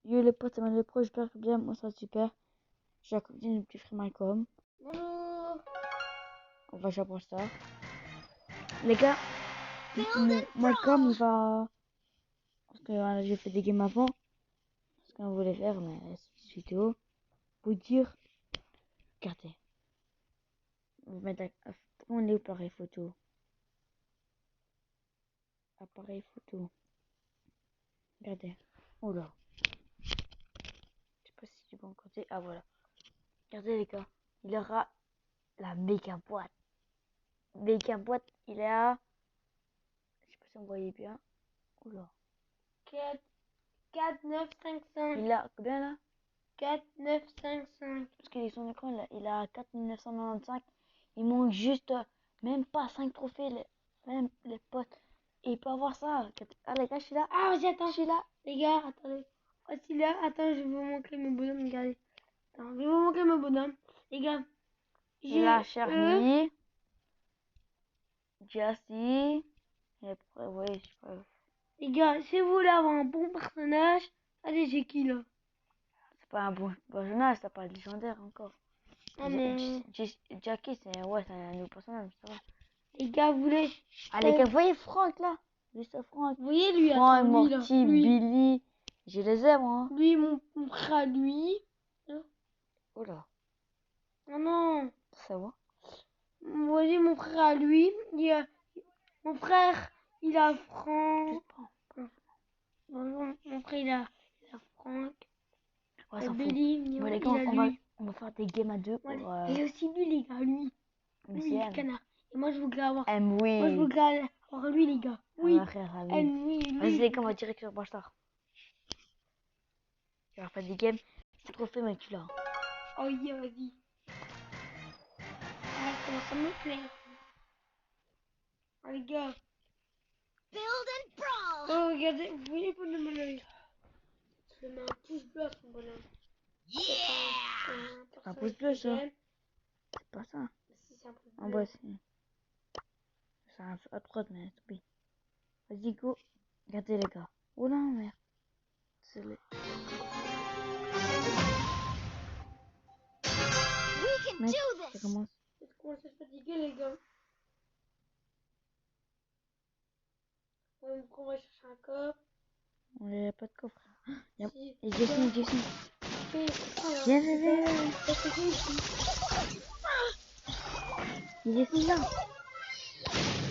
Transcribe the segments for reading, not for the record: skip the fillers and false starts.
Yo les potes, ça m'a le pro, j'espère que bien, moi ça va super. J'ai accompagné mon petit frère Malcolm. Bonjour. On va jouer à Brawl Stars. Les gars, Malcolm il va... Parce que j'ai fait des games avant. Ce qu'on voulait faire, mais cette vidéo. Vous dire... Regardez. Vous mettre on est appareil photo. Appareil photo. Regardez. Oh là. Je sais pas si tu peux encore dire. Ah voilà. Regardez les gars. Il aura la méga boîte. Méga boîte, il est à... Je sais pas si on voyait bien. Oula. 4, 9, 5, 5. Il a combien là? 4, 9, 5, 5. Parce qu'il est son écran, il a 4995. Il manque juste même pas 5 trophées, même les potes. Et il peut avoir ça. Ah les gars, je suis là. Ah, vas-y, attends. Je suis là. Les gars, attendez. Voici là. Attends, je vais vous montrer mes bonhommes. Regardez. Attends, je vais vous montrer mes bonhommes. Les gars. Il a Charlie. Jessie. Et après, ouais, je sais pas. Les gars, si vous voulez avoir un bon personnage, allez, j'ai qui là? C'est pas un bon personnage, c'est pas légendaire encore. Ah, mais. Jackie, c'est un nouveau personnage, ça va. Les gars, vous voulez. Ah les gars, vous voyez Franck là? Juste Franck. Vous voyez lui, Franck, attends, lui, là. Morty, Lui. Billy. Je les aime, hein. Lui, mon frère à lui. Oh là. Oh non. Ça va? Vous voyez mon frère à lui. Mon frère, il a Franck. Mon frère, il a Franck. Ouais, ça fout. Billy, Bon, les il gars, a lui. on va faire des games à deux. Voilà. Et aussi lui, les gars, lui. Mais Lui, le canard. Et moi, je voudrais avoir. oui. Moi, je voudrais avoir lui, les gars. Oui. Oui. Vas-y, les gars, on va direct sur Brawl Stars. Tu vas faire des games. C'est trop fait, mais tu l'as. Oh, yeah, vas-y. Ah, comment ça me plaît. Ah, les gars. Build and brawl. Oh, regardez, vous voyez pour le bonhomme. Je mets un pouce bleu à son bonhomme. Yeah. Un pouce bleu, ça. C'est pas ça. Si, c'est un pouce bleu. En bas, c'est à droite, mais c'est bien. Vas-y, go. Regardez, les gars. Oh non, merde. C'est les... We can Mec, do ça this. commence. Je commence à se fatiguer, les gars. On va chercher un coffre. On n'a pas de coffre. Si. Et Jessie. Viens, Viens. Jessie, là.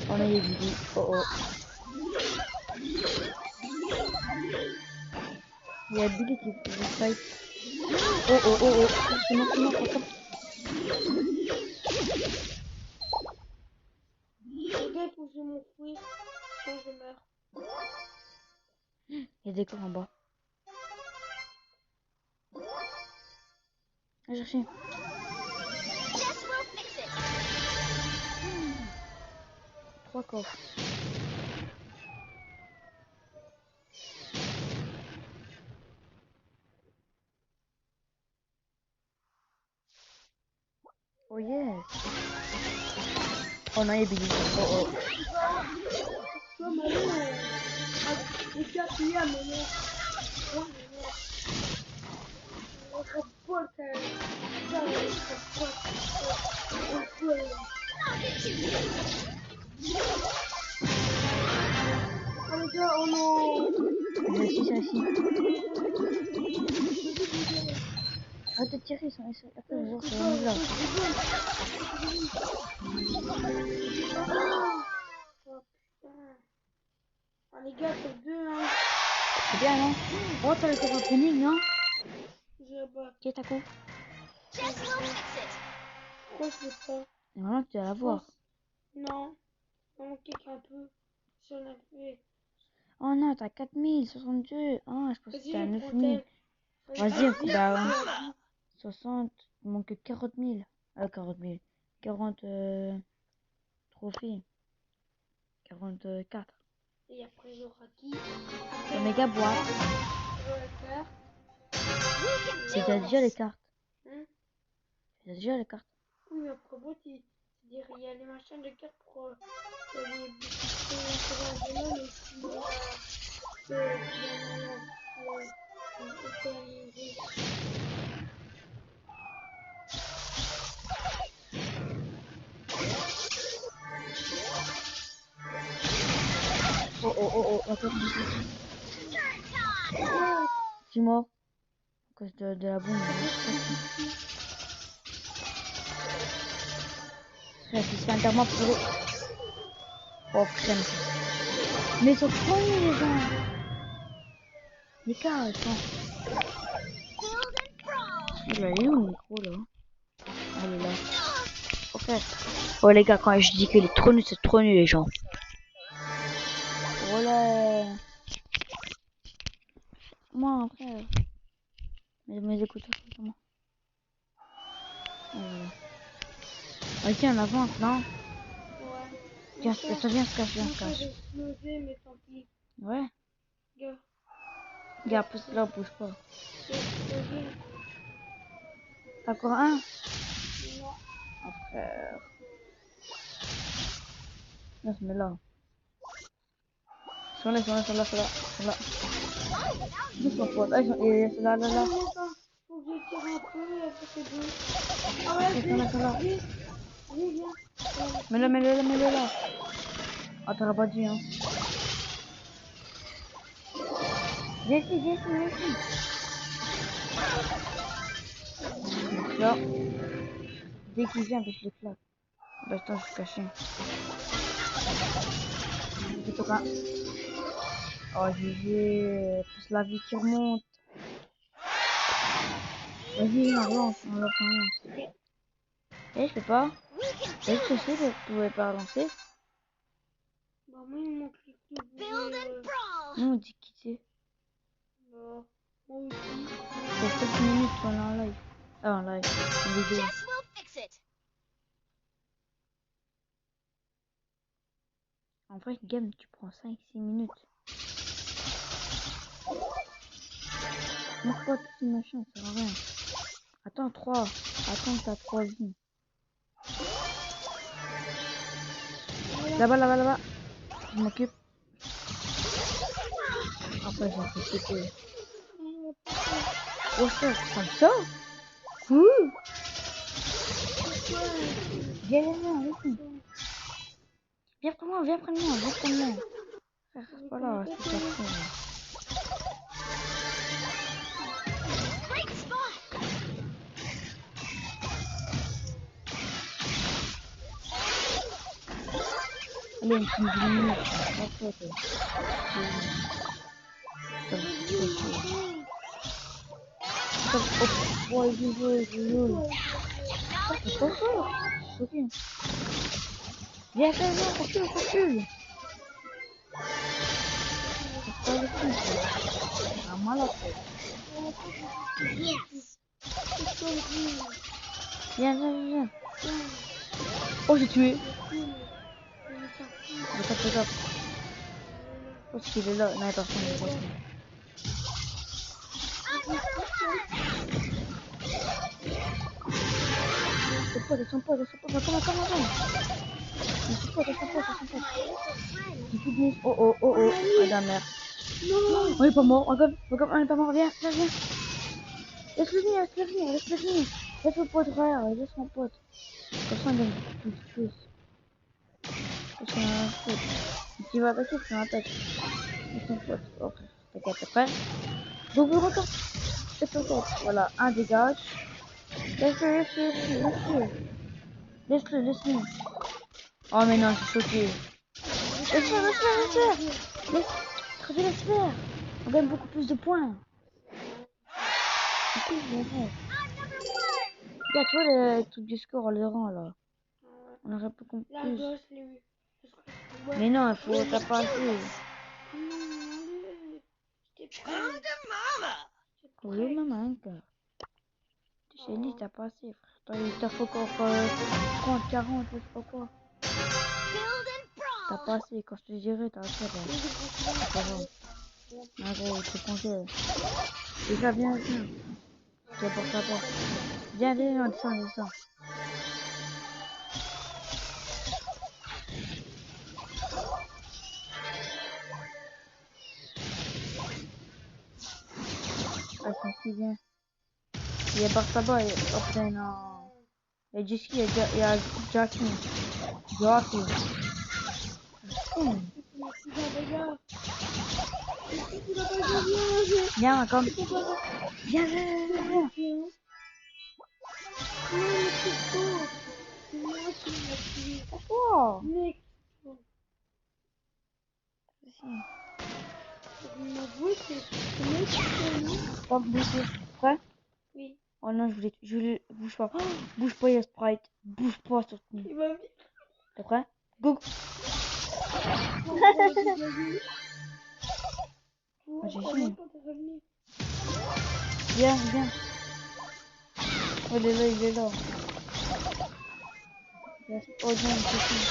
On a eu Billy. Oh. Il y a Billy qui fight. Oh. C'est mort, attends. Les gars, il faut que je m'enfouir. Sinon, je meurs. Il y a des corps en bas. Va chercher. Jess will fix it. 3 coffres. Oh yes. Oh non, il y a Billy. Oh. Non, mais non. Les gars, il y a, mais non. On se repote. Oh les gars, oh non. Ici. Arrête de tirer, ils sont après on va voir, c'est là. Oh putain. Ah les gars, c'est deux, hein. C'est bien, non? Oh, t'as le corps opening, non? Je bats. Qui est ta co? Jess will fix it. Pourquoi je l'ai pas? Normalement, tu dois l'avoir. Non. Il manque un peu. J'en ai fait. Oh non, t'as 4062. Ah, je pensais que t'as 9000. Vas-y, Vas-y. bah, 60. Il manque 40 000. 40 000. 40 trophées. 44. Et après, j'aurai qui? La méga boîte. C'est déjà les cartes. C'est déjà les cartes. Oui, mais après, bon, il y a les machins de cartes pour les attends. Dis-moi. À cause de la bombe. Frère, il se fait interment pour... Oh putain, mais ils sont trop nuls les gens. Les gars, attends. Il est où le micro là? Ah, il est là. Ok. Oh les gars, quand je dis qu'il est trop nul, c'est trop nul les gens. Oh là. Moi, frère. Mes écouteurs, c'est moi. Vas-y, on avance, non? Ouais. Viens, viens, se cache, viens, se cache. J'ai explosé, mais tant pis. Ouais. Gars, Regarde, pousse là, bouge pas. j'ai explosé. Encore un? Non. Oh frère. Là, se met là. Ils sont là. Ils sont potes. Ah, ils sont là. Faut que je tire un peu et après c'est bon. Ah ouais, Ils sont là. viens. Mets-le là. Ah, t'aurais pas dit, hein. Viens ici. Là. Dès qu'il vient, je l'éclate. Bah, attends, je suis caché. C'est tout cas. Oh, GG. Plus la vie qui remonte. Vas-y, on relance. Eh, je peux pas. Est-ce que c'est que vous pouvez pas relancer? Bah, moi, il manque que vous Build pouvez. and brawl. Non, on dit quitter. Bah, moi aussi. C'est 7 minutes qu'on est en live. Ah, en live. En vidéo. Jess will fix it. En vrai, game, tu prends 5-6 minutes. Montre pas tout ce machin, ça sert à rien. Attends, 3. Attends, t'as 3 vies. Là-bas. Je m'occupe. Après, j'ai fait péter. Oh, ça, comme ça? Cool. Viens, ici. Viens prendre moi. Frère, c'est pas là, c'est pas trop. Great spot. Allez, une petite minute. Oh, je c'est pas fort. Ok. Viens, recule. C'est pas le coup, ça. Un malade. Yes. Viens. Oh, j'ai tué. Fais gaffe. Je pense qu'il est là. Non, personne. Ils sont potes. Comment? Ils sont potes. J'ai plus de mise. Oh. Ah, la merde. On est pas mort. Regarde, on est pas mort. Viens. Laisse-le venir. Laisse mon pote, frère. Laisse mon pote. Comme ça, on gagne plus. Parce qu'on a un pote. Si tu vas attaquer, tu m'attaques. Laisse mon pote. Oh, frère. T'inquiète, après. Donc, on retourne. Laisse ton pote. Voilà. Un dégage. Laisse-le. Oh, mais non, je suis choqué. Laisse-le. Laisse faire. On gagne beaucoup plus de points. C'est tout, je vais. Regarde, tu vois le truc du score, le rang là. On aurait pu compter La plus. gosse, les. Mais non, il faut t'as pas assez. Come to mama. Oui, maman, quoi. J'ai dit, t'as pas assez, frère. Toi, il t'a fait encore 30, 40, je sais pas quoi. Build and T'as brawl. pas assez, quand je te dirai, t'as assez, là. C'est pas grave. Ah, gros, tu pensais. Déjà, viens. Tiens, pour ça, pas. Viens, on descend. Attends, si, viens. Il y a Bartaba et oh putain non. Il y a Jessie, il y a Jackie. Regarde. Viens, Malcolm. Viens, viens, viens, viens. Pourquoi? Pas bouger. Prêt? Oui. Oh non, je voulais, bouge pas. Oh, bouge pas, il y a Sprite. Bouge pas, surtout. Il va venir. T'es prêt? Go. J'ai fini. Viens, viens. Oh, il est là, il est là. Oh non, c'est fini.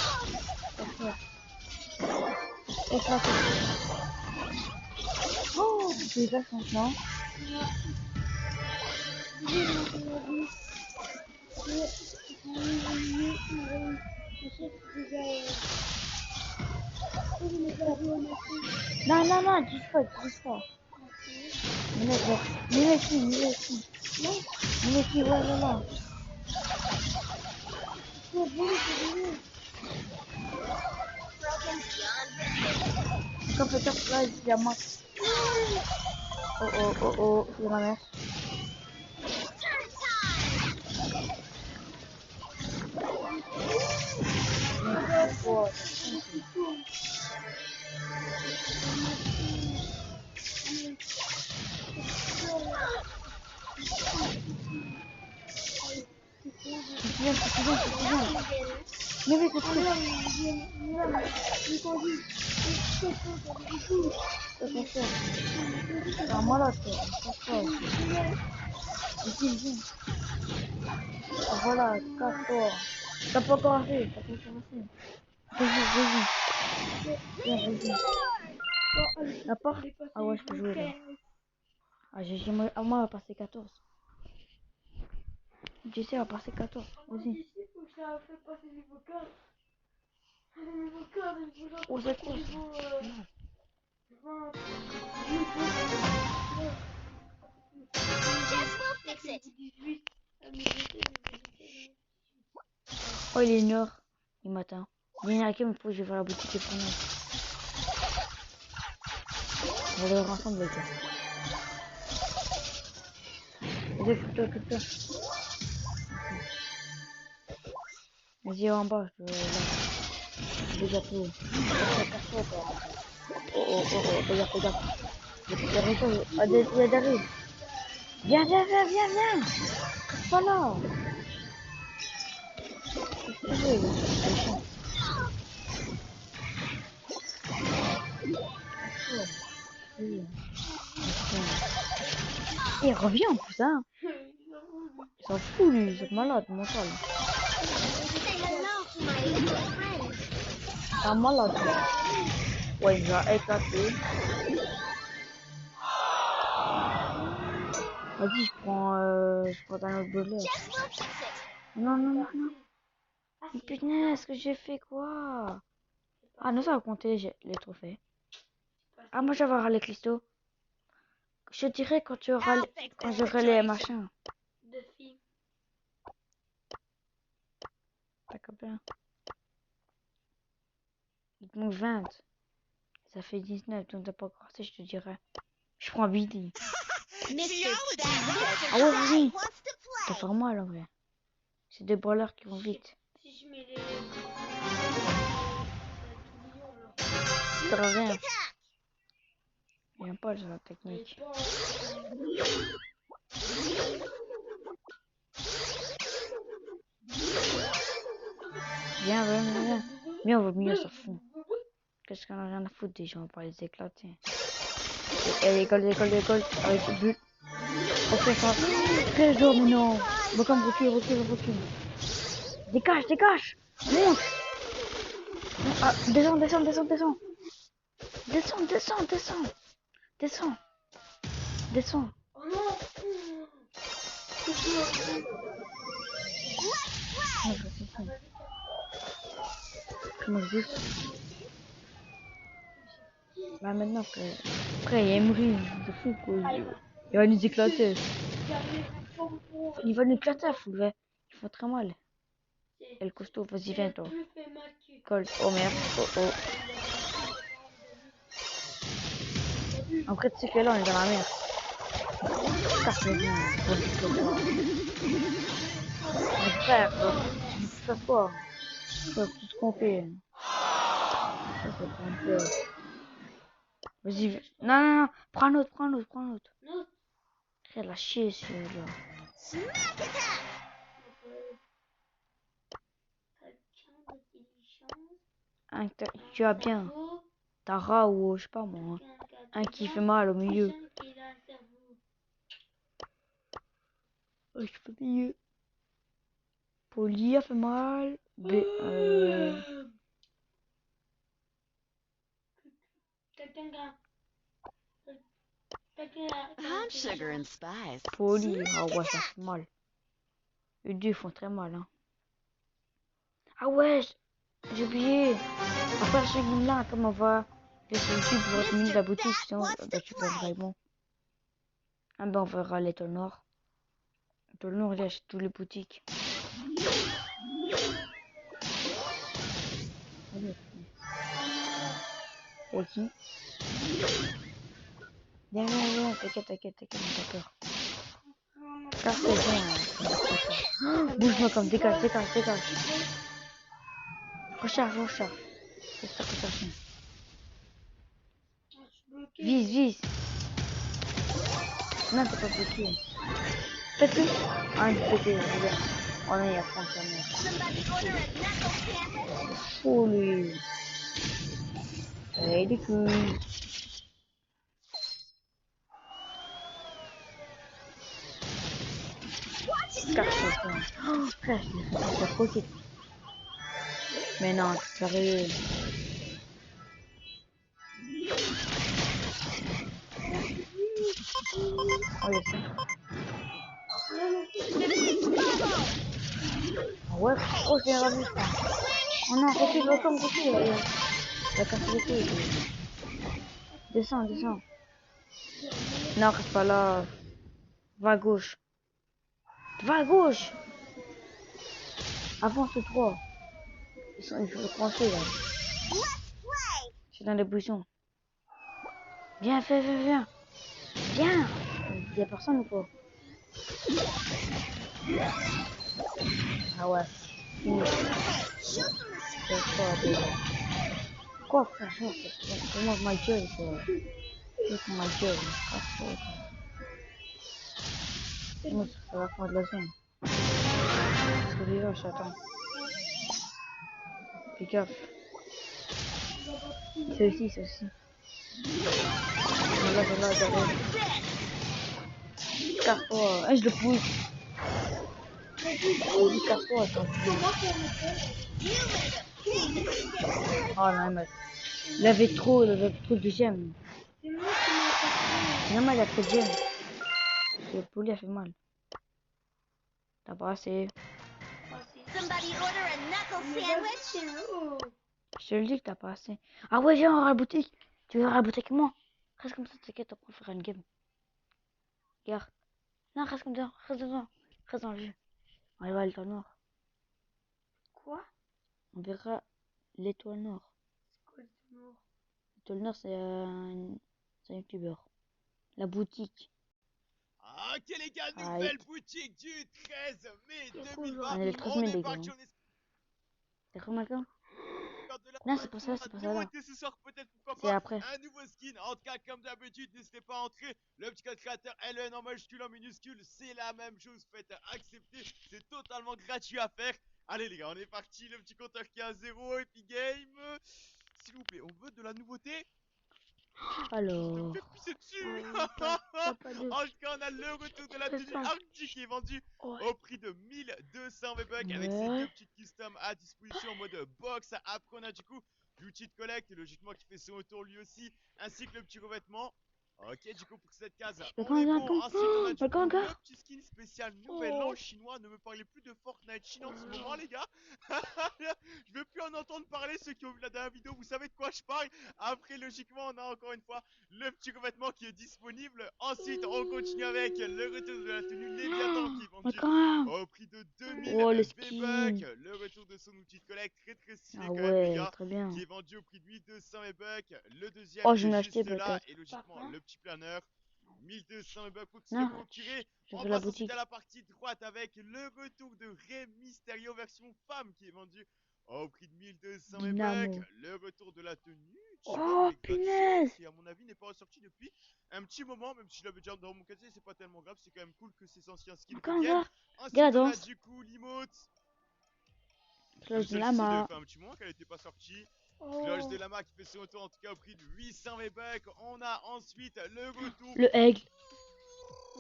Éclaté. Oh, c'est ça maintenant. Non, non, non, dis pas. Mets ici. Voilà. Comme peut-être là, il y a moi. Oh, c'est ma mère. Oh, c'est bien. Mais oui, c'est tout. C'est un malade, quoi. Ici. Voilà, casse-toi. T'as pas encore assez. Vas-y. La part? Ah ouais, je peux jouer là. Ah, moi, elle va passer 14. Jessie, elle va passer 14. Vas-y. Oh, c'est quoi ça? Jess will fix it. Oh, il est 1h du matin. Il y a quelqu'un, il faut que je vais à la boutique et prendre. On va aller ensemble, les gars. Vas-y, occupe-toi. Vas-y, en bas, je le gâteau. Oh, regarde. Il y a derrière. Viens. Reste pas là. Il revient en plus, hein. Il s'en fout, lui, c'est malade, mental. Say hello to my little friend. C'est un malade. Ouais, il va éclater. Vas-y, je prends un autre brûleur. Jess will fix it. Non. Mais putain, est-ce que j'ai fait quoi? Ah non, ça va compter les trophées. Ah, moi j'avais râlé les cristaux. Je dirais quand j'aurai les machins. T'as combien? Il te manque 20. Ça fait 19, donc t'as pas encore assez, je te dirais. Je prends Billy. Ah ouais, vas-y. Ça fait mal en vrai. C'est des brawlers qui vont vite. Si je mets les... Ça sert à rien. J'aime pas la technique. Viens. Mais on va mieux sur fond. Qu'est-ce qu'on a rien à foutre des gens, on va pas les éclater. Et l'école avec le but. Ok, ça. Très dur, mais non. Bon, comme recule. Dégage. Monte. Ah, descends. Descends. Oh non. Comment je dis? Là maintenant, frère. Après, il y a Emery, c'est fou quoi. Il va nous éclater. Il va nous éclater, fou. Il faut très mal. Et le costaud, vas-y, viens toi. Colt, oh merde, oh. Après, tu sais que là, on est dans la mer. Carte bien, mon frère, ça quoi? Ça, tout ce qu'on fait. Ça, c'est pas un peu. Vas-y, non, non, non, prends un autre, prends un autre, prends un autre. Non. Quelle la chier, celui-là. Smack attack! Quelqu'un d'intelligent. Tu as bien. Tara ou je sais pas moi. Un qui fait mal au milieu. Qui a un cerveau. Je fais mieux. Poli a fait mal. Quelqu'un qui a- quelqu'un qui a I'm sugar intelligent. and spice. Poli, ah ouais, ça fait mal. Les deux font très mal, hein. Ah ouais, j'ai oublié. Après ce game-là, comme on va sur YouTube, je vais terminer la boutique, sinon bah, tu peux le bon. Ah ben on verra l'étoile noire. L'étoile noire, il achète toutes les boutiques. Et qui? Viens, viens, viens, t'inquiète, t'inquiète, t'inquiète, j'ai peur. Ça c'est bon, bouge-moi comme dégage, dégage, dégage. Recharge, recharge. C'est ça que ça fait. Vise, vise. Non, t'es pas bloqué. Faites-le. Ah, il est bloqué, regarde. Oh non, il y a François. Somebody order a knuckle sandwich? Oh lui. Hey, des couilles. Carte, oh, frère, je l'ai fait passer trop vite. Mais non, t'es sérieux. Oh, il y a ça. Ah ouais, oh, j'ai ravi ça. Oh non, recule, recule, recule. Il a cassé les couilles. Descends, descends. Non, reste pas là. Va à gauche. Va à gauche. Avance le 3. Il faut le coincer là. Je suis dans les buissons. Viens, viens, viens, viens. Viens. Il y a personne ou quoi? Ah ouais. Fini. Quoi, frère? C'est moi ma gueule, quoi. C'est ma gueule. Sinon, ça va prendre la zone. Parce que déjà, j'attends. Fais gaffe. Celle-ci, celle-ci. Voilà, voilà, derrière. Casse-toi. Je le pousse. Vas-y, casse-toi, attends. Oh non, mais... il avait trop de gemmes. C'est moi qui m'a attaqué. Non, mais il a trop de gemmes. Le poulet a fait mal. T'as pas assez. Somebody order a knuckle sandwich? Je te le dis que t'as pas assez. Ah ouais, viens, on va à la boutique. Tu veux à la boutique avec moi? Reste comme ça, t'inquiète, on va faire une game. Regarde. Non, reste comme ça, reste dedans. Reste dans le jeu. On va à l'étoile noire. Quoi? On verra l'étoile noire. C'est quoi le mot? L'étoile noire, c'est un youtubeur. La boutique. Ah, ok les gars, Ah, nouvelle boutique du 13 mai C'est 2020. on est le 13 On mai, est les gars. parti, on T'as remarqué? espère de la Non, c'est pas ça, c'est pas ça là. nouveauté ce soir, peut-être pourquoi C'est pas après. un nouveau skin. En tout cas, comme d'habitude, n'hésitez pas à entrer. Le petit code créateur LN en majuscule, en minuscule, c'est la même chose. Faites accepter, c'est totalement gratuit à faire. Allez les gars, on est parti. Le petit compteur qui est à 0, Epic Game. S'il vous plaît, on veut de la nouveauté. Je me Alors. fais pisser dessus. T'as pas de... En tout cas, on a le retour de la tenue 700. Arctic qui est vendue Ouais. au prix de 1200 V-Bucks avec ces Ouais. deux petites customs à disposition en mode box. Après, on a du coup l'outil de collecte, logiquement qui fait son retour lui aussi, ainsi que le petit revêtement. Ok, du coup, pour cette case, Mais on est quand bon. Ensuite, on a du mais coup quand le petit skin spécial Nouvel An Oh. chinois. Ne me parlez plus de Fortnite Chine en ce moment, les gars. Je veux plus en entendre parler. Ceux qui ont vu la dernière vidéo, vous savez de quoi je parle. Après, logiquement, on a encore une fois le petit revêtement qui est disponible. Ensuite, on continue avec le retour de la tenue Léviathan qui est Mais vendu quand au prix de 2000 oh, le V-Bucks. skin. Le retour de son outil de collecte, très stylé Ah quand même, les ouais, gars, très bien. qui est vendu au prix de 1200 V-Bucks. Le deuxième Oh, qui je vais est l'acheter juste là, peut-être. et logiquement, le petit planeur. 1200 bucks pour se Non, procurer. je On veux la passe ensuite boutique. à la partie droite avec le retour de Rey Mysterio version femme qui est vendu au prix de 1200 bucks. Dynamo. Le retour de la tenue Chum, Oh, mais gratuit, punaise! qui à mon avis n'est pas ressorti depuis un petit moment, même si je l'avais déjà dans mon casier, c'est pas tellement grave, c'est quand même cool que ces anciens skins Encore, reviennent. encore. Ensuite, Regarde, on a danse. du coup l'emote. Même Cloche de celle-ci, ça lama. fait un petit moment qu'elle n'était pas sortie. Cloche Oh. de lama qui fait son retour en tout cas au prix de 800 bucks. On a ensuite le retour Le aigle.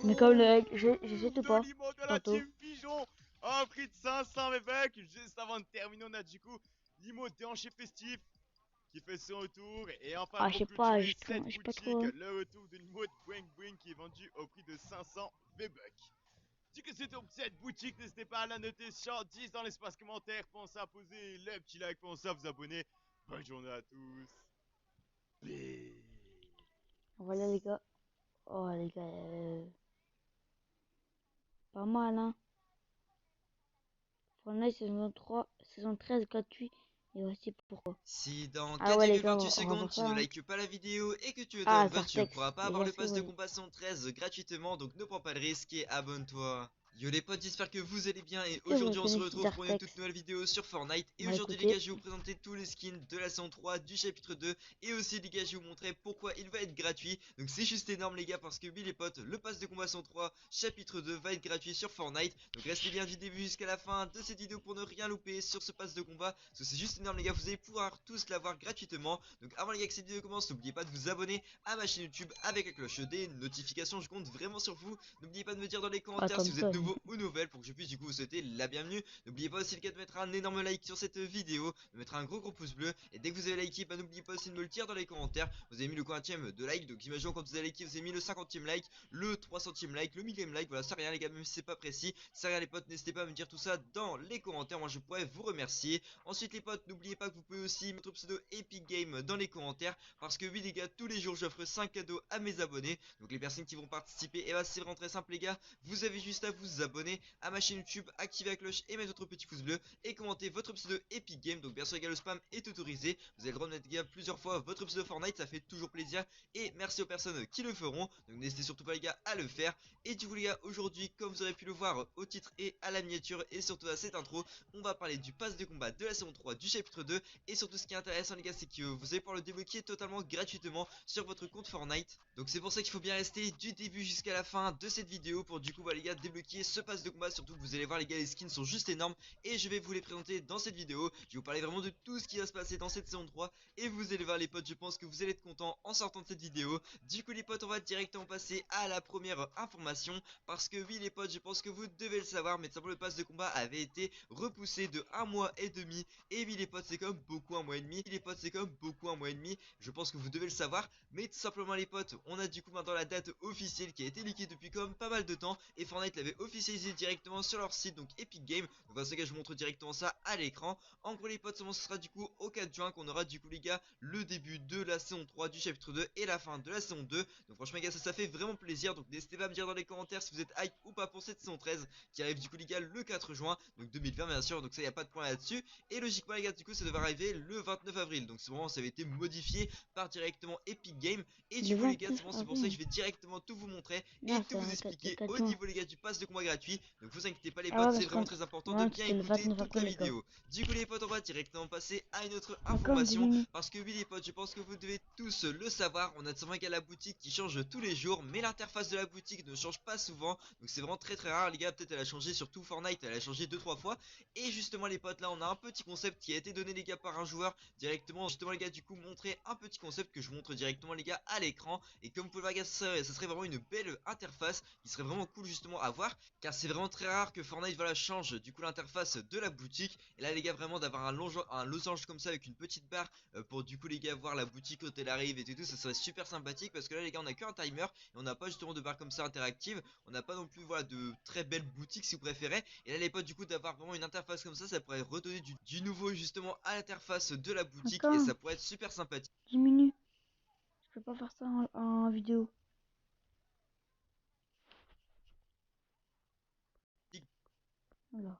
Mais comme le Oh. aigle, je sais tout de pas. l'imo de la Tantôt. team Pigeon au prix de 500 bucks. Juste avant de terminer, on a du coup l'imo déhanché festif qui fait son retour. Et enfin, Ah, je pour sais pas, clôturer cette je sais pas boutique, trop. le retour de l'emote Boing Boing qui est vendu au prix de 500 V-Bucks. Si que c'est pour cette boutique, n'hésitez pas à la noter sur 10 dans l'espace commentaire. Pensez à poser le petit like, pensez à vous abonner. Bonne journée à tous. Peace. Voilà, les gars. Oh, les gars. Pas mal, hein. Fortnite saison 3, saison 13 gratuit. Et voici pourquoi. Si dans Ah ouais, les gars, 4,28 on va secondes voir tu ça, ne hein. likes pas la vidéo et que tu es dans Ah, le bot, tu ne Vortex. pourras pas Les avoir gars, le c'est pass de ouais. combat 113 gratuitement, donc ne prends pas le risque et abonne-toi. Yo les potes, j'espère que vous allez bien et Que vous aujourd'hui on se connaissez retrouve pour une Dartex. toute nouvelle vidéo sur Fortnite. Et Bah aujourd'hui les gars, écoutez, je vais vous présenter tous les skins de la saison 3 du chapitre 2. Et aussi les gars, je vais vous montrer pourquoi il va être gratuit. Donc c'est juste énorme les gars, parce que oui les potes, le pass de combat 103 chapitre 2 va être gratuit sur Fortnite. Donc restez bien du début jusqu'à la fin de cette vidéo pour ne rien louper sur ce pass de combat, parce que c'est juste énorme les gars, vous allez pouvoir tous l'avoir gratuitement. Donc avant les gars que cette vidéo commence, n'oubliez pas de vous abonner à ma chaîne YouTube avec la cloche des notifications, je compte vraiment sur vous. N'oubliez pas de me dire dans les ah, commentaires si comme vous toi. êtes nouveau ou nouvelle pour que je puisse du coup vous souhaiter la bienvenue. N'oubliez pas aussi les gars de mettre un énorme like sur cette vidéo, de mettre un gros pouce bleu, et dès que vous avez liké, bah, n'oubliez pas aussi de me le dire dans les commentaires. Vous avez mis le 40e de like, donc imaginons quand vous avez liké, vous avez mis le 50e like, le 300e like, le 1000e like, voilà, c'est rien les gars, même si c'est pas précis, c'est rien les potes, n'hésitez pas à me dire tout ça dans les commentaires, moi je pourrais vous remercier. Ensuite les potes, n'oubliez pas que vous pouvez aussi mettre pseudo Epic Game dans les commentaires, parce que oui les gars, tous les jours j'offre 5 cadeaux à mes abonnés. Donc les personnes qui vont participer, et bah c'est vraiment très simple les gars, vous avez juste à vous abonner à ma chaîne YouTube, activer la cloche et mettre votre petit pouce bleu et commenter votre pseudo Epic Game. Donc bien sûr les gars, le spam est autorisé, vous avez le droit de mettre les gars plusieurs fois votre pseudo Fortnite, ça fait toujours plaisir, et merci aux personnes qui le feront. Donc n'hésitez surtout pas les gars à le faire. Et du coup les gars, aujourd'hui comme vous aurez pu le voir au titre et à la miniature et surtout à cette intro, on va parler du pass de combat de la saison 3 du chapitre 2. Et surtout ce qui est intéressant les gars, c'est que vous allez pouvoir le débloquer totalement gratuitement sur votre compte Fortnite. Donc c'est pour ça qu'il faut bien rester du début jusqu'à la fin de cette vidéo pour du coup bah les gars débloquer ce pass de combat. Surtout que vous allez voir les gars, les skins sont juste énormes et je vais vous les présenter dans cette vidéo. Je vais vous parler vraiment de tout ce qui va se passer dans cette saison 3 et vous allez voir les potes, je pense que vous allez être contents en sortant de cette vidéo. Du coup les potes, on va directement passer à la première information, parce que oui les potes, je pense que vous devez le savoir, mais tout simplement le pass de combat avait été repoussé de 1 mois et demi. Et oui les potes, c'est comme beaucoup un mois et demi. Les potes, c'est comme beaucoup un mois et demi. Je pense que vous devez le savoir, mais tout simplement les potes, on a du coup maintenant la date officielle qui a été leakée depuis comme pas mal de temps, et Fortnite l'avait officialisé directement sur leur site, donc Epic Games. Donc dans ce cas, je vous montre directement ça à l'écran. En gros les potes, ce sera du coup au 4 juin qu'on aura du coup les gars le début de la saison 3 du chapitre 2 et la fin de la saison 2. Donc franchement les gars, ça fait vraiment plaisir. Donc n'hésitez pas à me dire dans les commentaires si vous êtes hype ou pas pour cette saison 13 qui arrive du coup les gars le 4 juin, donc 2020 bien sûr. Donc ça, y a pas de point là-dessus. Et logiquement les gars, du coup ça devrait arriver le 29 avril. Donc c'est vraiment, ça avait été modifié par directement Epic Games. Et Le du coup les gars, 29 c'est pour ça que je avril. vais directement tout vous montrer et Non, tout c'est vous un expliquer 4 au juin. niveau les gars du pass de combat gratuit. Donc vous inquiétez pas les Ah ouais, potes, c'est parce vraiment qu'on très important de non, bien c'était le écouter 29 toute la avril, les gars. vidéo. Du coup les potes, on va directement passer à une autre Encore 10 information, minutes. parce que oui les potes, je pense que vous devez tous le savoir, on a tout simplement la boutique qui change tous les jours, mais l'interface de la boutique ne change pas souvent. Donc c'est vraiment très rare les gars, peut-être elle a changé sur tout Fortnite, elle a changé 2-3 fois. Et justement les potes, là on a un petit concept qui a été donné les gars par un joueur directement. Justement les gars, du coup montrer un petit concept que je vous montre directement les gars à l'écran. Et comme vous pouvez le voir les gars, ça serait vraiment une belle interface qui serait vraiment cool justement à voir, car c'est vraiment très rare que Fortnite voilà change du coup l'interface de la boutique. Et là les gars, vraiment d'avoir un losange comme ça avec une petite barre pour du coup les gars voir la boutique quand elle arrive et tout, ça serait super sympathique. Parce que là les gars, on a qu'un timer et on n'a pas justement de barre comme ça interactive, on n'a pas non plus voilà de très belles boutiques si vous préférez. Et là les potes, du coup d'avoir vraiment une interface comme ça pourrait redonner du nouveau justement à l'interface de la boutique, et Encore ça pourrait être super sympathique. 10 minutes. Je peux pas faire ça en vidéo. Voilà.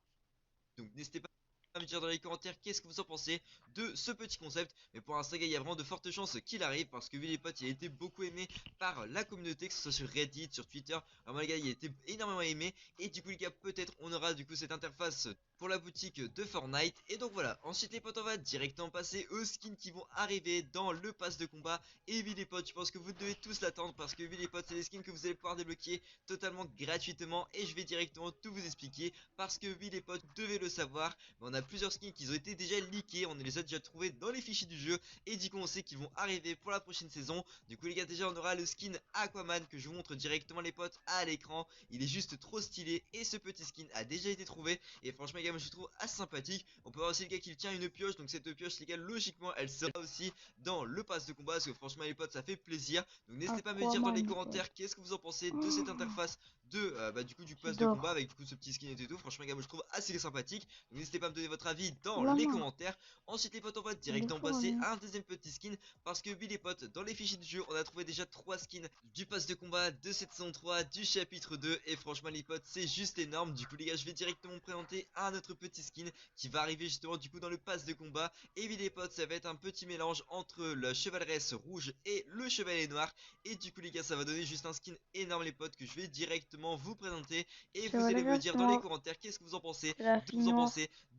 Donc n'hésitez pas à me me dire dans les commentaires qu'est-ce que vous en pensez de ce petit concept. Mais pour l'instant, il y a vraiment de fortes chances qu'il arrive parce que vu les potes, il a été beaucoup aimé par la communauté, que ce soit sur Reddit, sur Twitter. Vraiment les gars, il a été énormément aimé. Et du coup les gars, peut-être on aura du coup cette interface pour la boutique de Fortnite. Et donc voilà, ensuite les potes, on va directement passer aux skins qui vont arriver dans le pass de combat. Et oui les potes, je pense que vous devez tous l'attendre parce que oui les potes, c'est des skins que vous allez pouvoir débloquer totalement gratuitement. Et je vais directement tout vous expliquer parce que oui les potes, vous devez le savoir, mais on a plusieurs skins qui ont été déjà leakés, on les a déjà trouvés dans les fichiers du jeu. Et du coup on sait qu'ils vont arriver pour la prochaine saison. Du coup les gars, déjà on aura le skin Aquaman que je vous montre directement les potes à l'écran. Il est juste trop stylé et ce petit skin a déjà été trouvé. Et franchement les gars, moi je trouve assez sympathique. On peut voir aussi le gars qui tient une pioche, donc cette pioche les gars, logiquement elle sera aussi dans le pass de combat parce que franchement les potes, ça fait plaisir. Donc n'hésitez pas à me dire dans les commentaires qu'est-ce que vous en pensez de cette interface de du coup du pass de combat avec du coup ce petit skin et tout. Franchement les gars, moi je trouve assez sympathique. Donc n'hésitez pas à me donner votre avis dans les commentaires. Ensuite les potes, on va directement passer à un deuxième petit skin parce que oui les potes, dans les fichiers du jeu on a trouvé déjà 3 skins du pass de combat de cette saison 3 du chapitre 2. Et franchement les potes, c'est juste énorme. Du coup les gars, je vais directement me présenter un autre petit skin qui va arriver justement du coup dans le pass de combat. Et oui les potes, ça va être un petit mélange entre la chevaleresse rouge et le chevalier noir. Et du coup les gars, ça va donner juste un skin énorme les potes que je vais directement vous présenter. Et vous allez me dire dans les commentaires qu'est-ce que vous en pensez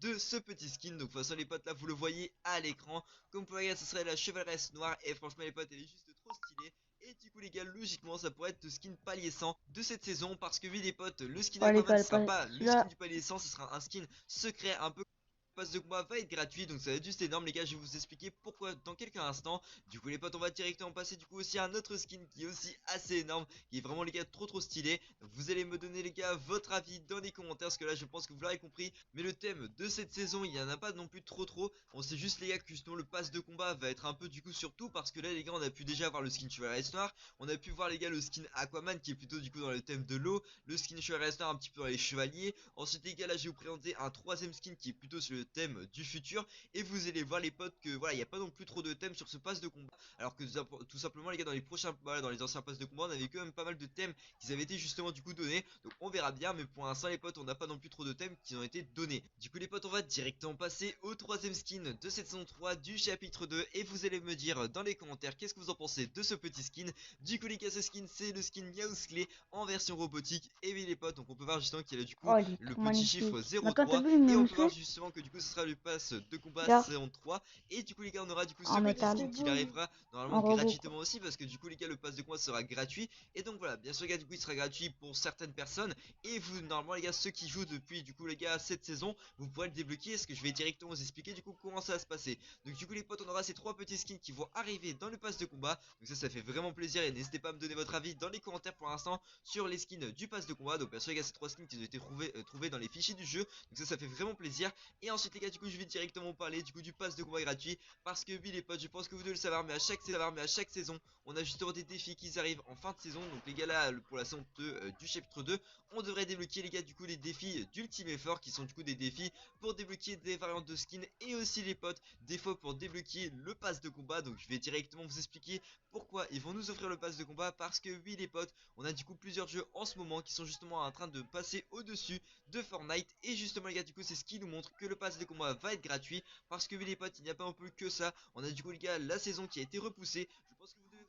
de ce petit skin. Donc de toute façon les potes, là vous le voyez à l'écran. Comme vous voyez, ce serait la chevaleresse noire. Et franchement les potes, elle est juste trop stylée. Et du coup les gars, logiquement ça pourrait être le skin palier 100 de cette saison parce que oui les potes, le skin Aquaman, ce sera pas le skin du palier 100, ce sera un skin secret un peu. Le pass de combat va être gratuit, donc ça va être juste énorme les gars. Je vais vous expliquer pourquoi dans quelques instants. Du coup les potes, on va directement passer du coup aussi à un autre skin qui est aussi assez énorme, qui est vraiment les gars trop stylé. Donc vous allez me donner les gars votre avis dans les commentaires parce que là je pense que vous l'aurez compris, mais le thème de cette saison il n'y en a pas non plus trop. On sait juste les gars que justement le pass de combat va être un peu du coup surtout parce que là les gars, on a pu déjà voir le skin chevalier noir, on a pu voir les gars le skin Aquaman qui est plutôt du coup dans le thème de l'eau, le skin chevalier noir un petit peu dans les chevaliers. Ensuite les gars, là je vais vous présenter un troisième skin qui est plutôt sur le thème du futur. Et vous allez voir les potes que voilà, il n'y a pas non plus trop de thèmes sur ce pass de combat. Alors que tout simplement les gars, dans les prochains, voilà, dans les anciens passes de combat, on avait quand même pas mal de thèmes qui avaient été justement du coup donnés. Donc on verra bien, mais pour l'instant les potes, on n'a pas non plus trop de thèmes qui ont été donnés. Du coup les potes, on va directement passer au troisième skin de cette saison 3 du chapitre 2. Et vous allez me dire dans les commentaires qu'est-ce que vous en pensez de ce petit skin. Du coup les gars, ce skin c'est le skin Meowsclé en version robotique. Et oui les potes, donc on peut voir justement qu'il a du coup le petit chiffre 03. Et on peut voir justement que du coup ce sera le pass de combat saison 3. Et du coup les gars, on aura du coup ce petit skin qui arrivera normalement gratuitement aussi parce que du coup les gars, le pass de combat sera gratuit. Et donc voilà, bien sûr les gars, du coup il sera gratuit pour certaines personnes. Et vous normalement les gars, ceux qui jouent depuis du coup les gars cette saison, vous pourrez le débloquer. Est-ce que je vais directement vous expliquer du coup comment ça va se passer. Donc du coup les potes, on aura ces 3 petits skins qui vont arriver dans le pass de combat. Donc ça fait vraiment plaisir. Et n'hésitez pas à me donner votre avis dans les commentaires pour l'instant sur les skins du pass de combat. Donc bien sûr les gars, ces 3 skins qui ont été trouvés dans les fichiers du jeu. Donc ça fait vraiment plaisir. Et ensuite les gars, du coup je vais directement parler du coup du pass de combat gratuit parce que oui les potes, je pense que vous devez le savoir, mais à chaque saison on a justement des défis qui arrivent en fin de saison. Donc les gars, là pour la saison 2 du chapitre 2, on devrait débloquer les gars du coup les défis d'Ultime Effort qui sont du coup des défis pour débloquer des variantes de skins et aussi les potes des fois pour débloquer le pass de combat. Donc je vais directement vous expliquer pourquoi ils vont nous offrir le pass de combat parce que oui les potes, on a du coup plusieurs jeux en ce moment qui sont justement en train de passer au-dessus de Fortnite. Et justement les gars, du coup c'est ce qui nous montre que le pass de combat va être gratuit parce que oui les potes, il n'y a pas un peu que ça. On a du coup les gars la saison qui a été repoussée. Je pense que vous devez...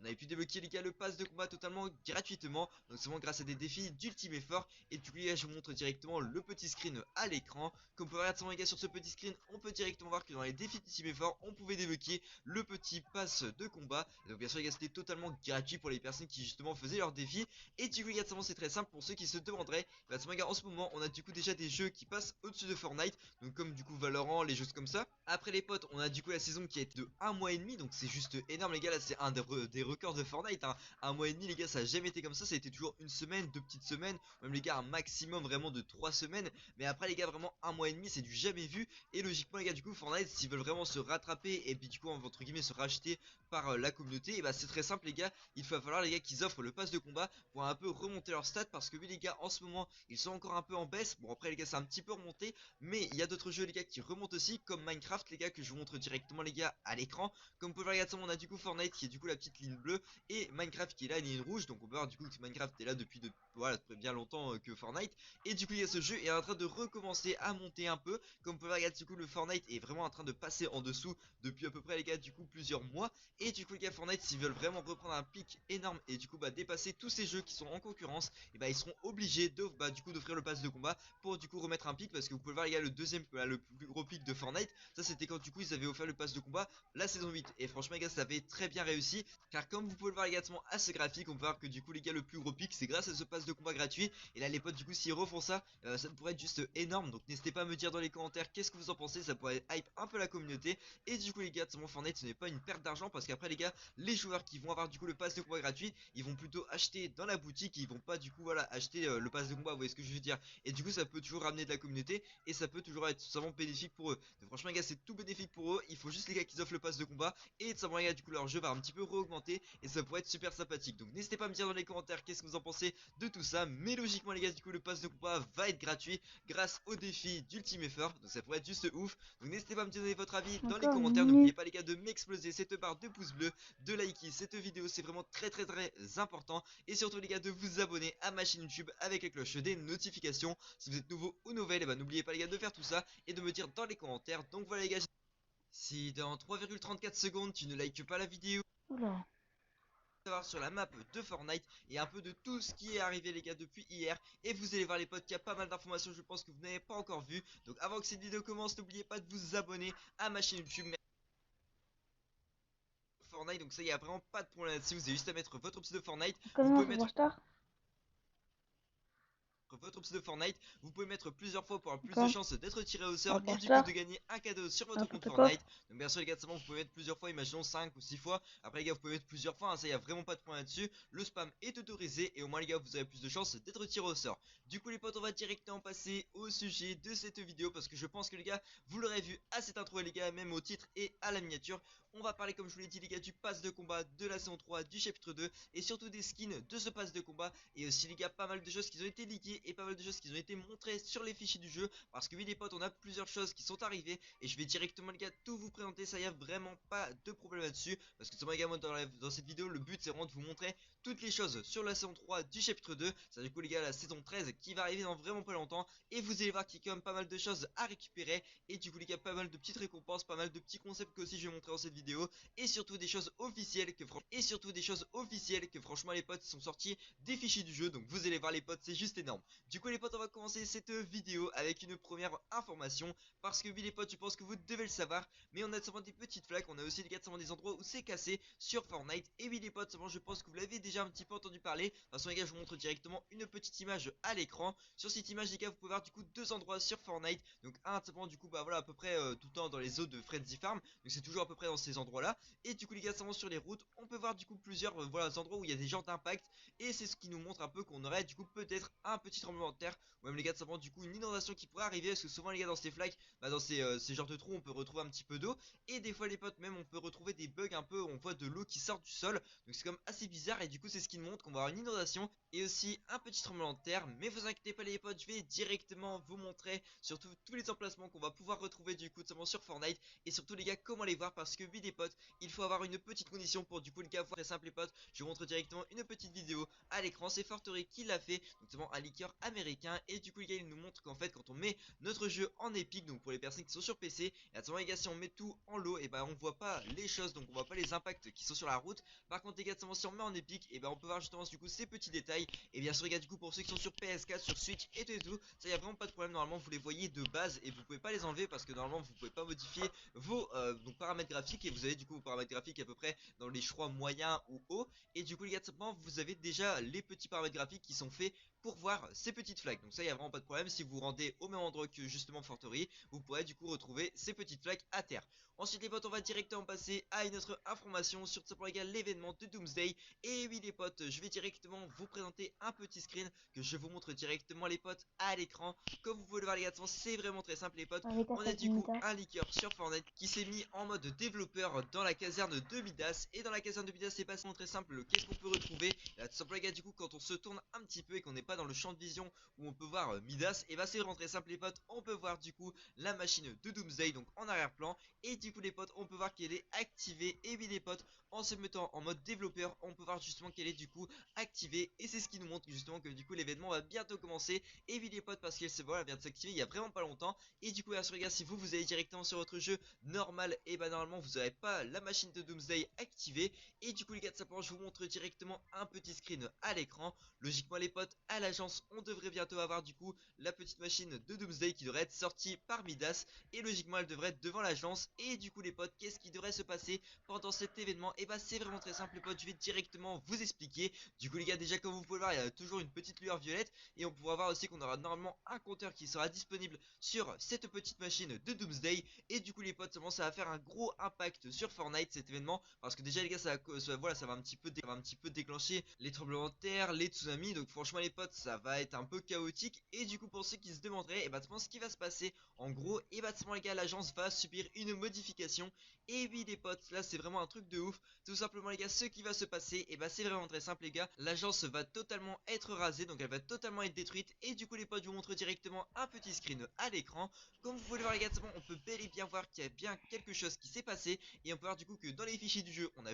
On avait pu débloquer les gars le pass de combat totalement gratuitement, donc seulement grâce à des défis d'Ultime Effort. Et du coup les gars, je vous montre directement le petit screen à l'écran. Comme vous pouvez regarder les gars sur ce petit screen, on peut directement voir que dans les défis d'Ultime Effort, on pouvait débloquer le petit pass de combat. Et donc bien sûr les gars, c'était totalement gratuit pour les personnes qui justement faisaient leurs défis. Et du coup les gars, c'est très simple pour ceux qui se demanderaient. Bah, les gars, en ce moment on a du coup déjà des jeux qui passent au-dessus de Fortnite, donc comme du coup Valorant, les choses comme ça. Après les potes, on a du coup la saison qui est de 1 mois et demi, donc c'est juste énorme les gars. Là c'est un des records de Fortnite, hein. 1 mois et demi les gars, ça a jamais été comme ça a été toujours une semaine, 2 petites semaines, même les gars un maximum vraiment de 3 semaines. Mais après les gars, vraiment 1 mois et demi, c'est du jamais vu. Et logiquement les gars, du coup Fortnite, s'ils veulent vraiment se rattraper et puis du coup entre guillemets se racheter par la communauté, et bah c'est très simple les gars, il va falloir les gars qu'ils offrent le pass de combat pour un peu remonter leur stats, parce que oui les gars en ce moment ils sont encore un peu en baisse. Bon après les gars c'est un petit peu remonté, mais il y a d'autres jeux les gars qui remontent aussi, comme Minecraft les gars, que je vous montre directement les gars à l'écran. Comme vous pouvez le regarder, on a du coup Fortnite qui est du coup la petite ligne bleue, et Minecraft qui est là, une ligne rouge. Donc on peut voir du coup que Minecraft est là depuis voilà, bien longtemps que Fortnite. Et du coup il y a ce jeu est en train de recommencer à monter un peu. Comme vous pouvez regarder, du coup le Fortnite est vraiment en train de passer en dessous depuis à peu près les gars du coup plusieurs mois. Et du coup les gars Fortnite, s'ils veulent vraiment reprendre un pic énorme et du coup bah dépasser tous ces jeux qui sont en concurrence, et bah ils seront obligés de du coup d'offrir le pass de combat pour du coup remettre un pic. Parce que vous pouvez voir les gars, le deuxième le plus gros pic de Fortnite, ça c'était quand du coup ils avaient offert le pass de combat la saison 8. Et franchement les gars ça avait très bien réussi, car comme vous pouvez le voir également à ce graphique, on peut voir que du coup les gars le plus gros pic c'est grâce à ce pass de combat gratuit. Et là les potes du coup s'ils refont ça, ça pourrait être juste énorme. Donc n'hésitez pas à me dire dans les commentaires qu'est-ce que vous en pensez, ça pourrait hype un peu la communauté. Et du coup les gars, mon Fortnite ce n'est pas une perte d'argent, parce qu'après les gars, les joueurs qui vont avoir du coup le pass de combat gratuit, ils vont plutôt acheter dans la boutique, ils vont pas du coup voilà acheter le pass de combat, vous voyez ce que je veux dire. Et du coup ça peut toujours ramener de la communauté, et ça peut toujours être vraiment bénéfique pour eux. Donc franchement les gars c'est tout bénéfique pour eux, il faut juste les gars qu'ils offrent le pass de combat, et tout simplement les gars du coup leur jeu va un petit peu re-augmenter, et ça pourrait être super sympathique. Donc n'hésitez pas à me dire dans les commentaires qu'est-ce que vous en pensez de tout ça. Mais logiquement les gars du coup le pass de combat va être gratuit grâce au défi d'Ultimate Effort, donc ça pourrait être juste ouf. Donc n'hésitez pas à me donner votre avis dans les Encore commentaires. une N'oubliez minute. pas les gars de m'exploser cette barre de pouces bleus, de liker cette vidéo, c'est vraiment très important. Et surtout les gars de vous abonner à ma chaîne YouTube avec la cloche des notifications. Si vous êtes nouveau ou nouvelle, et bah n'oubliez pas les gars de faire tout ça et de me dire dans les commentaires. Donc voilà les gars, si dans 3,34 secondes tu ne likes pas la vidéo, Oula. savoir sur la map de Fortnite et un peu de tout ce qui est arrivé les gars depuis hier. Et vous allez voir les potes qu'il y a pas mal d'informations je pense que vous n'avez pas encore vu. Donc avant que cette vidéo commence, n'oubliez pas de vous abonner à ma chaîne YouTube Fortnite. Donc ça y a vraiment pas de problème là-dessus, vous avez juste à mettre votre pseudo Fortnite. Vous Comment pouvez ça mettre Star? votre pseudo Fortnite, vous pouvez mettre plusieurs fois pour avoir plus de D'accord. chances d'être tiré au sort et du coup Star. de gagner un cadeau sur votre compte N'importe quoi. Fortnite. Donc bien sûr les gars, seulement vous pouvez mettre plusieurs fois, imaginons 5 ou 6 fois. Après les gars, vous pouvez mettre plusieurs fois, hein, ça y a vraiment pas de point là-dessus. Le spam est autorisé et au moins les gars, vous avez plus de chances d'être tiré au sort. Du coup les potes, on va directement passer au sujet de cette vidéo, parce que je pense que les gars, vous l'aurez vu à cette intro les gars, même au titre et à la miniature. On va parler, comme je vous l'ai dit les gars, du pass de combat de la saison 3 du chapitre 2, et surtout des skins de ce pass de combat. Et aussi les gars, pas mal de choses qui ont été leakées et pas mal de choses qui ont été montrées sur les fichiers du jeu. Parce que oui les potes, on a plusieurs choses qui sont arrivées, et je vais directement les gars tout vous présenter, ça y a vraiment pas de problème là-dessus. Parce que les gars, moi dans cette vidéo, le but c'est vraiment de vous montrer toutes les choses sur la saison 3 du chapitre 2. C'est du coup les gars la saison 13 qui va arriver dans vraiment pas longtemps, et vous allez voir qu'il y a quand même pas mal de choses à récupérer. Et du coup les gars, pas mal de petites récompenses, pas mal de petits concepts que aussi je vais montrer dans cette vidéo, et surtout des choses officielles que franchement les potes sont sortis des fichiers du jeu. Donc vous allez voir les potes, c'est juste énorme. Du coup les potes, on va commencer cette vidéo avec une première information, parce que oui les potes, je pense que vous devez le savoir, mais on a seulement des petites flaques, on a aussi les gars seulement des endroits où c'est cassé sur Fortnite. Et oui les potes, seulement je pense que vous l'avez déjà un petit peu entendu parler. De toute façon les gars, je vous montre directement une petite image à l'écran. Sur cette image les gars, vous pouvez voir du coup deux endroits sur Fortnite. Donc un simplement du coup bah voilà à peu près tout le temps dans les zones de Frenzy Farm, donc c'est toujours à peu près dans ces endroits là. Et du coup les gars, seulement sur les routes, on peut voir du coup plusieurs voilà endroits où il y a des genres d'impact, et c'est ce qui nous montre un peu qu'on aurait du coup peut-être un petit tremblement de terre, ou même les gars simplement du coup une inondation qui pourrait arriver, parce que souvent les gars dans ces flaques, bah, dans ces genres de trous, on peut retrouver un petit peu d'eau, et des fois les potes même on peut retrouver des bugs un peu, on voit de l'eau qui sort du sol, donc c'est comme assez bizarre. Et du coup c'est ce qui nous montre qu'on va avoir une inondation et aussi un petit tremblement de terre. Mais vous inquiétez pas les potes, je vais directement vous montrer surtout tous les emplacements qu'on va pouvoir retrouver du coup seulement sur Fortnite, et surtout les gars comment les voir, parce que oui les potes, il faut avoir une petite condition pour du coup les gars voir. Très simple les potes, je vous montre directement une petite vidéo à l'écran, c'est Fortery qui l'a fait, notamment un leaker américain. Et du coup les gars, il nous montre qu'en fait quand on met notre jeu en épique, donc pour les personnes qui sont sur PC, et à ce moment les gars, si on met tout en low, et ben on voit pas les choses, donc on voit pas les impacts qui sont sur la route. Par contre les gars, si on met en épique, et ben on peut voir justement du coup ces petits détails. Et bien sûr les gars, du coup pour ceux qui sont sur PS4, sur Switch et tout, ça y a vraiment pas de problème, normalement vous les voyez de base et vous pouvez pas les enlever, parce que normalement vous pouvez pas modifier vos donc paramètres graphiques, et vous avez du coup vos paramètres graphiques à peu près dans les choix moyens ou hauts. Et du coup les gars, simplement vous avez déjà les petits paramètres graphiques qui sont faits pour voir ces petites flaques. Donc ça, il n'y a vraiment pas de problème. Si vous vous rendez au même endroit que justement Forterie, vous pourrez du coup retrouver ces petites flaques à terre. Ensuite les potes, on va directement passer à une autre information sur tout simplement les gars, l'événement de Doomsday. Et oui les potes, je vais directement vous présenter un petit screen que je vous montre directement les potes à l'écran. Comme vous pouvez le voir les gars, c'est vraiment très simple les potes. On a du coup un leaker sur Fortnite qui s'est mis en mode développeur dans la caserne de Midas. Et dans la caserne de Midas, c'est pas très simple. Qu'est-ce qu'on peut retrouver là, tout simplement les gars, du coup quand on se tourne un petit peu et qu'on n'est pas dans le champ de vision où on peut voir Midas, et bah c'est vraiment très simple les potes. On peut voir du coup la machine de Doomsday donc en arrière-plan. Et du coup les potes, on peut voir qu'elle est activée. Et oui les potes, en se mettant en mode développeur, on peut voir justement qu'elle est du coup activée. Et c'est ce qui nous montre justement que du coup l'événement va bientôt commencer. Et oui les potes, parce qu'elle se voit, elle vient de s'activer il y a vraiment pas longtemps. Et du coup bien sûr les gars, si vous allez directement sur votre jeu normal, et bah normalement vous n'aurez pas la machine de Doomsday activée. Et du coup les gars, de simplement je vous montre directement un petit screen à l'écran. Logiquement les potes, à l'agence on devrait bientôt avoir du coup la petite machine de Doomsday qui devrait être sortie par Midas. Et logiquement elle devrait être devant l'agence. Et du coup les potes, qu'est-ce qui devrait se passer pendant cet événement? Et bah c'est vraiment très simple les potes, je vais directement vous expliquer. Du coup les gars, déjà comme vous pouvez le voir, il y a toujours une petite lueur violette. Et on pourra voir aussi qu'on aura normalement un compteur qui sera disponible sur cette petite machine de Doomsday. Et du coup les potes, ça va faire un gros impact sur Fortnite cet événement. Parce que déjà les gars, voilà, ça va un petit peu déclencher les tremblements de terre, les tsunamis. Donc franchement les potes, ça va être un peu chaotique. Et du coup pour ceux qui se demanderaient, et bah ce qui va se passer en gros, et bah les gars, l'agence va subir une modification. Et oui les potes, là c'est vraiment un truc de ouf. Tout simplement les gars, ce qui va se passer, et bah c'est vraiment très simple les gars. L'agence va totalement être rasée, donc elle va totalement être détruite. Et du coup les potes, je vous montre directement un petit screen à l'écran. Comme vous pouvez le voir les gars, on peut bel et bien voir qu'il y a bien quelque chose qui s'est passé. Et on peut voir du coup que dans les fichiers du jeu, on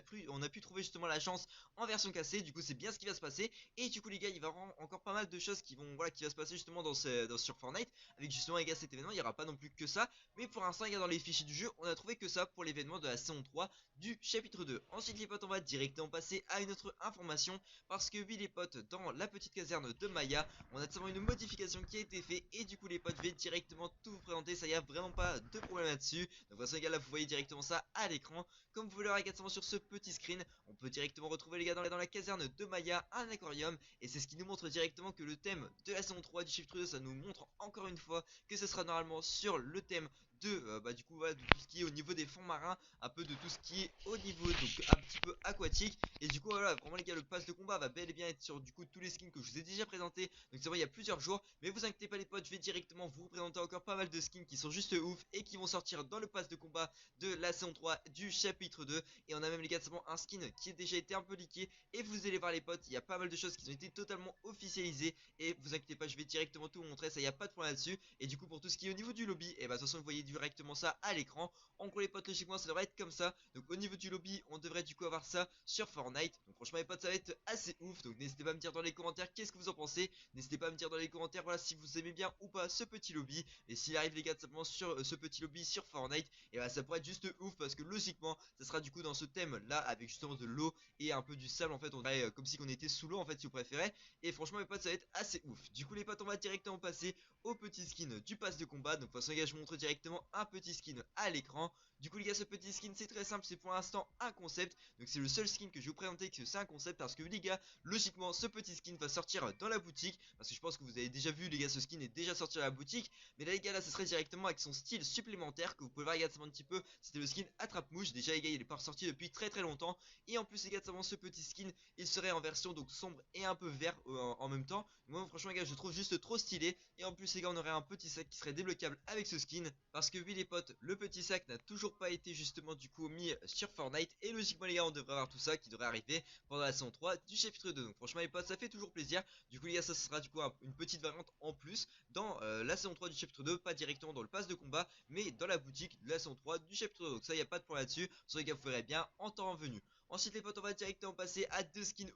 a pu trouver justement l'agence en version cassée. Du coup c'est bien ce qui va se passer. Et du coup les gars, il va y avoir encore pas mal de choses qui vont, voilà, qui va se passer justement sur Fortnite. Avec justement les gars cet événement, il n'y aura pas non plus que ça. Mais pour l'instant les gars, dans les fichiers du jeu, on a trouvé que ça pour l'événement de la saison 3 du chapitre 2. Ensuite les potes, on va directement passer à une autre information. Parce que oui les potes, dans la petite caserne de Maya, on a tout simplement une modification qui a été faite. Et du coup les potes, je vais directement tout vous présenter. Ça y a vraiment pas de problème là-dessus. Donc de toute façon les gars, là vous voyez directement ça à l'écran. Comme vous le voyez également sur ce petit screen, on peut directement retrouver les gars dans la caserne de Maya un aquarium. Et c'est ce qui nous montre directement que le thème de la saison 3 du chapitre 2, ça nous montre encore une fois que ce sera normalement sur le thème de du coup voilà, de tout ce qui est au niveau des fonds marins, un peu de tout ce qui est au niveau donc un petit peu aquatique. Et du coup voilà, vraiment les gars, le pass de combat va bel et bien être sur du coup tous les skins que je vous ai déjà présenté. Donc c'est vrai, il y a plusieurs jours, mais vous inquiétez pas les potes, je vais directement vous présenter encore pas mal de skins qui sont juste ouf et qui vont sortir dans le pass de combat de la saison 3 du chapitre 2. Et on a même les gars un skin qui a déjà été un peu leaké. Et vous allez voir les potes, il y a pas mal de choses qui ont été totalement officialisées. Et vous inquiétez pas, je vais directement tout vous montrer, ça y a pas de problème là-dessus. Et du coup pour tout ce qui est au niveau du lobby, et bah de toute façon vous voyez directement ça à l'écran. En gros les potes, logiquement ça devrait être comme ça. Donc au niveau du lobby, on devrait du coup avoir ça sur Fortnite. Donc franchement les potes, ça va être assez ouf. Donc n'hésitez pas à me dire dans les commentaires qu'est-ce que vous en pensez. N'hésitez pas à me dire dans les commentaires voilà si vous aimez bien ou pas ce petit lobby. Et s'il arrive les gars tout simplement sur ce petit lobby sur Fortnite, et bah ça pourrait être juste ouf. Parce que logiquement ça sera du coup dans ce thème là, avec justement de l'eau et un peu du sable. En fait on dirait comme si on était sous l'eau en fait si vous préférez. Et franchement les potes, ça va être assez ouf. Du coup les potes, on va directement passer au petit skin du pass de combat. Donc de toute façon les gars, je vous montre directement un petit skin à l'écran. Du coup les gars, ce petit skin c'est très simple, c'est pour l'instant un concept. Donc c'est le seul skin que je vais vous présenter que c'est un concept. Parce que les gars, logiquement ce petit skin va sortir dans la boutique. Parce que je pense que vous avez déjà vu les gars, ce skin est déjà sorti à la boutique. Mais là les gars, là ce serait directement avec son style supplémentaire que vous pouvez voir également un petit peu. C'était le skin attrape-mouche. Déjà les gars, il est pas ressorti depuis très longtemps. Et en plus les gars, ce petit skin il serait en version donc sombre et un peu vert en même temps. Moi franchement les gars, je trouve juste trop stylé. Et en plus les gars, on aurait un petit sac qui serait débloquable avec ce skin. Parce que oui les potes, le petit sac n'a toujours pas été justement du coup mis sur Fortnite. Et logiquement les gars, on devrait avoir tout ça qui devrait arriver pendant la saison 3 du chapitre 2. Donc franchement les potes, ça fait toujours plaisir. Du coup les gars, ça sera du coup une petite variante en plus dans la saison 3 du chapitre 2. Pas directement dans le pass de combat, mais dans la boutique de la saison 3 du chapitre 2. Donc ça, il n'y a pas de problème là-dessus. Sur les gars, vous ferez bien en temps venu. Ensuite les potes, on va directement passer à deux skins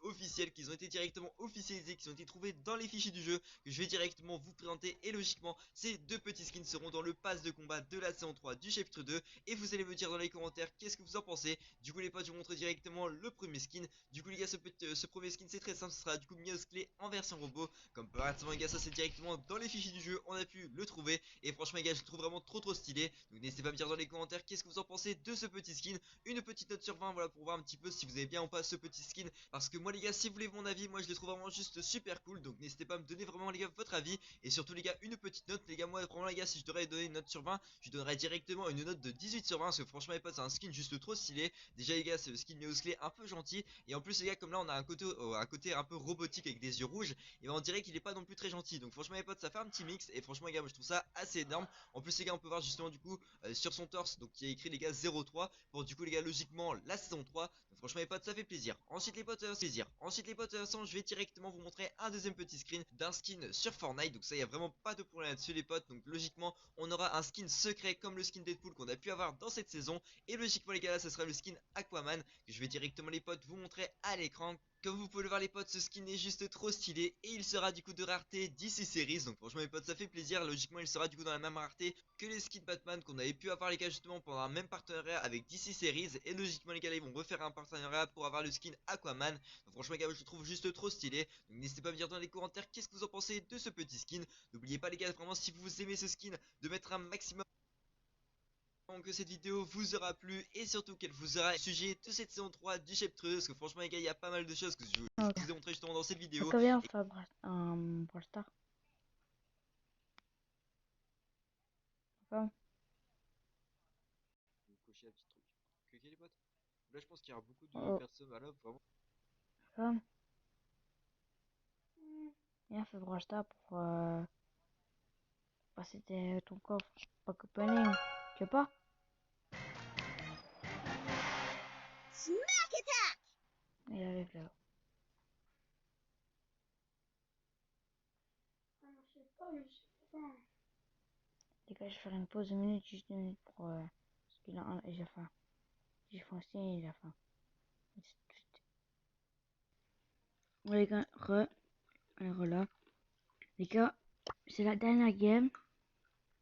officiels qui ont été directement officialisés, qui ont été trouvés dans les fichiers du jeu, que je vais directement vous présenter. Et logiquement ces deux petits skins seront dans le pass de combat de la saison 3 du chapitre 2. Et vous allez me dire dans les commentaires qu'est-ce que vous en pensez. Du coup les potes, je vous montre directement le premier skin. Du coup les gars, ce premier skin c'est très simple, ce sera du coup Miaosclé en version robot. Comme par exemple les gars, ça c'est directement dans les fichiers du jeu, on a pu le trouver. Et franchement les gars, je le trouve vraiment trop stylé. Donc n'hésitez pas à me dire dans les commentaires qu'est-ce que vous en pensez de ce petit skin. Une petite note sur 20 fin, voilà, pour voir un petit peu si vous avez bien ou pas ce petit skin. Parce que moi les gars, si vous voulez mon avis, moi je les trouve vraiment juste super cool. Donc n'hésitez pas à me donner vraiment les gars votre avis. Et surtout les gars, une petite note les gars. Moi vraiment les gars, si je devrais donner une note sur 20, je donnerais directement une note de 18 sur 20. Parce que franchement les potes, c'est un skin juste trop stylé. Déjà les gars, c'est le skin Meowsclé un peu gentil. Et en plus les gars, comme là on a un côté un peu robotique avec des yeux rouges, et ben on dirait qu'il est pas non plus très gentil. Donc franchement les potes, ça fait un petit mix. Et franchement les gars, moi je trouve ça assez énorme. En plus les gars, on peut voir justement du coup sur son torse, donc il y a écrit les gars 03 pour du coup les gars logiquement la saison 3. Donc franchement les potes, ça fait plaisir. Ensuite les potes, je vais directement vous montrer un deuxième petit screen d'un skin sur Fortnite. Donc ça, il y a vraiment pas de problème là-dessus les potes. Donc logiquement on aura un skin secret comme le skin Deadpool qu'on a pu avoir dans cette saison. Et logiquement les gars, là ce sera le skin Aquaman que je vais directement les potes vous montrer à l'écran. Comme vous pouvez le voir les potes, ce skin est juste trop stylé et il sera du coup de rareté DC Series. Donc franchement les potes, ça fait plaisir. Logiquement il sera du coup dans la même rareté que les skins Batman qu'on avait pu avoir les gars justement pendant un même partenariat avec DC Series. Et logiquement les gars, ils vont refaire un partenariat pour avoir le skin Aquaman. Donc franchement les gars, je le trouve juste trop stylé. Donc n'hésitez pas à me dire dans les commentaires qu'est-ce que vous en pensez de ce petit skin. N'oubliez pas les gars, vraiment si vous aimez ce skin, de mettre un maximum que cette vidéo vous aura plu et surtout qu'elle vous aura sujet de cette saison 3 du Chapter. Parce que franchement les gars, il y a pas mal de choses que je vous ai montré justement dans cette vidéo. Combien on fait un Brawl Stars? D'accord. Vous cochez un petit truc. Ok les potes. Là je pense qu'il y aura beaucoup de Oh. personnes à l'œuvre vraiment. D'accord. Viens, fais Brawl Stars pour passer ton coffre. Pas opening. Tu veux pas? Smack attack! Il arrive là. Ah, je sais pas, je sais pas. Les gars, je vais faire une pause de minute, juste 2 minutes pour. Parce qu'il a un. J'ai faim. J'ai faim aussi et il a faim. Bon, les gars, alors là. Les gars, c'est la dernière game.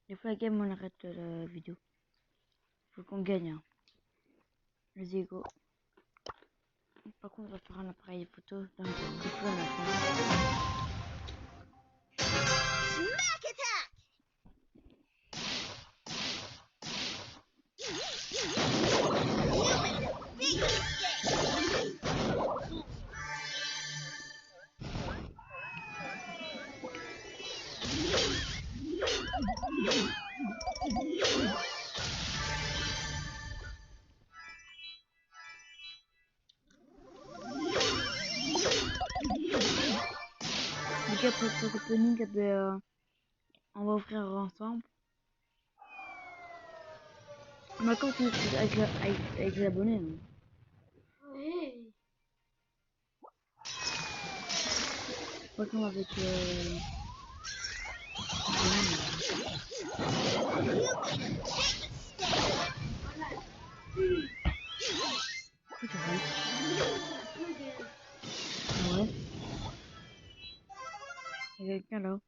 Des fois, la game, on arrête la vidéo. Faut qu'on gagne. Hein. Let's go. Par contre, on va faire un appareil photo dans le téléphone à la fin. Smack attack! You made a big mistake! Les gars, pour le opening, on va ouvrir ensemble. On a continué avec les abonnés. Hein. Oui. Pas comme avec Ah ouais. Il y a quelqu'un là.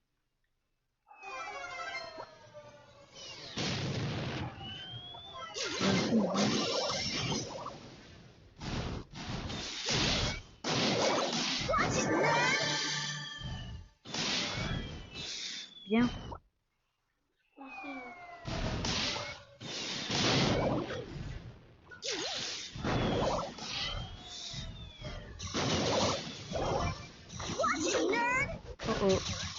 Bien. Oh oh.